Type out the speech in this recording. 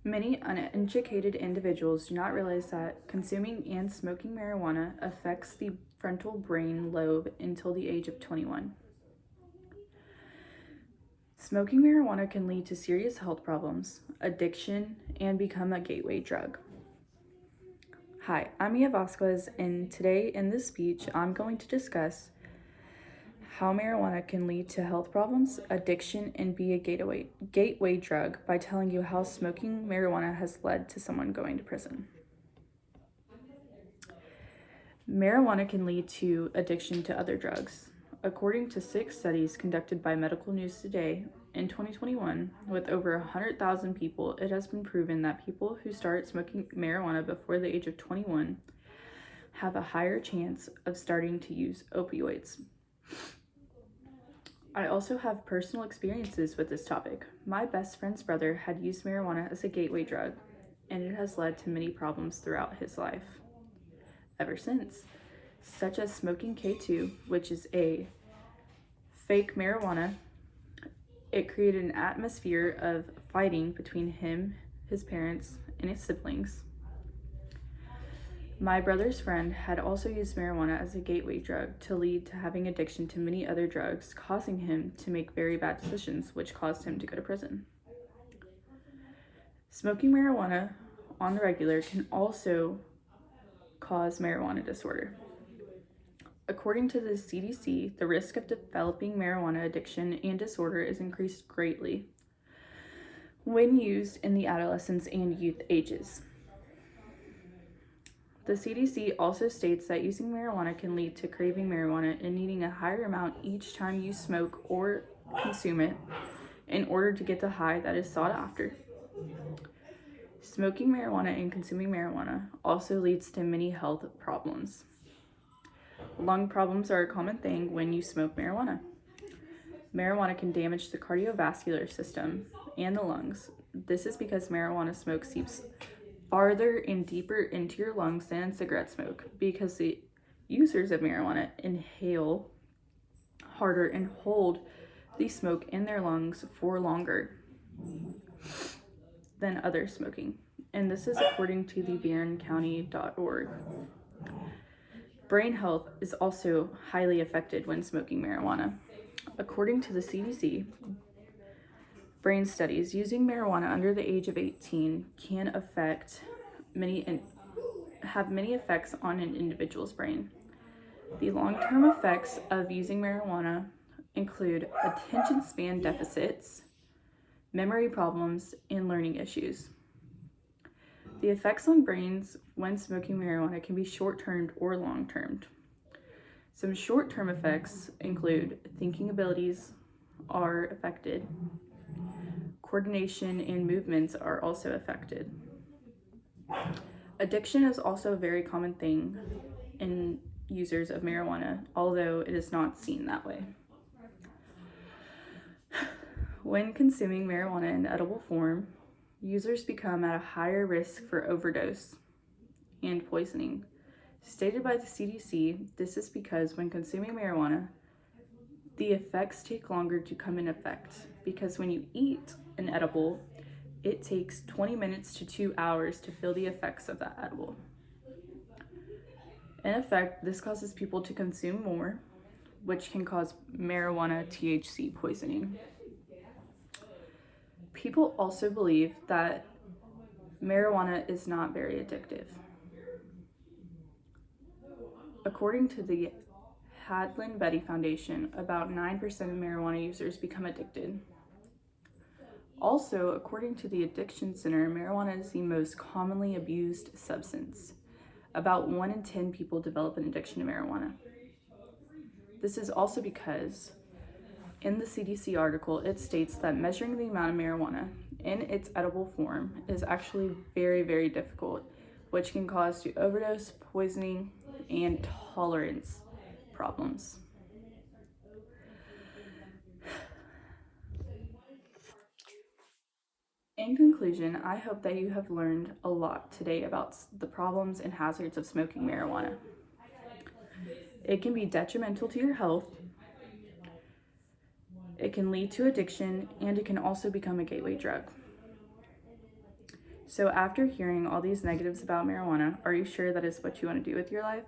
Many uneducated individuals do not realize that consuming and smoking marijuana affects the frontal brain lobe until the age of 21. Smoking marijuana can lead to serious health problems, addiction, and become a gateway drug. Hi, I'm Mia Vasquez, and today in this speech, I'm going to discuss how marijuana can lead to health problems, addiction, and be a gateway drug by telling you how smoking marijuana has led to someone going to prison. Marijuana can lead to addiction to other drugs. According to 6 studies conducted by Medical News Today, in 2021, with over 100,000 people, it has been proven that people who start smoking marijuana before the age of 21 have a higher chance of starting to use opioids. I also have personal experiences with this topic. My best friend's brother had used marijuana as a gateway drug, and it has led to many problems throughout his life ever since, such as smoking K2, which is a fake marijuana. It created an atmosphere of fighting between him, his parents, and his siblings. My brother's friend had also used marijuana as a gateway drug to lead to having addiction to many other drugs, causing him to make very bad decisions, which caused him to go to prison. Smoking marijuana on the regular can also cause marijuana disorder. According to the CDC, the risk of developing marijuana addiction and disorder is increased greatly when used in the adolescence and youth ages. The CDC also states that using marijuana can lead to craving marijuana and needing a higher amount each time you smoke or consume it in order to get the high that is sought after. Smoking marijuana and consuming marijuana also leads to many health problems. Lung problems are a common thing when you smoke marijuana. Marijuana can damage the cardiovascular system and the lungs. This is because marijuana smoke seeps farther and deeper into your lungs than cigarette smoke, because the users of marijuana inhale harder and hold the smoke in their lungs for longer than other smoking. And this is according to the barroncounty.org. Brain health is also highly affected when smoking marijuana. According to the CDC, brain studies using marijuana under the age of 18 can have many effects on an individual's brain. The long-term effects of using marijuana include attention span deficits, memory problems, and learning issues. The effects on brains when smoking marijuana can be short-term or long-term. Some short-term effects include thinking abilities are affected. Coordination and movements are also affected. Addiction is also a very common thing in users of marijuana, although it is not seen that way. When consuming marijuana in edible form, users become at a higher risk for overdose and poisoning. Stated by the CDC, this is because when consuming marijuana, the effects take longer to come in effect, because when you eat an edible, it takes 20 minutes to 2 hours to feel the effects of that edible. In effect, this causes people to consume more, which can cause marijuana THC poisoning. People also believe that marijuana is not very addictive. According to the Hadlin Betty Foundation, about 9% of marijuana users become addicted. Also, according to the Addiction Center, marijuana is the most commonly abused substance. About 1 in 10 people develop an addiction to marijuana. This is also because in the CDC article, it states that measuring the amount of marijuana in its edible form is actually very, very difficult, which can cause to overdose, poisoning, and tolerance problems. In conclusion, I hope that you have learned a lot today about the problems and hazards of smoking marijuana. It can be detrimental to your health, it can lead to addiction, and it can also become a gateway drug. So after hearing all these negatives about marijuana, are you sure that is what you want to do with your life?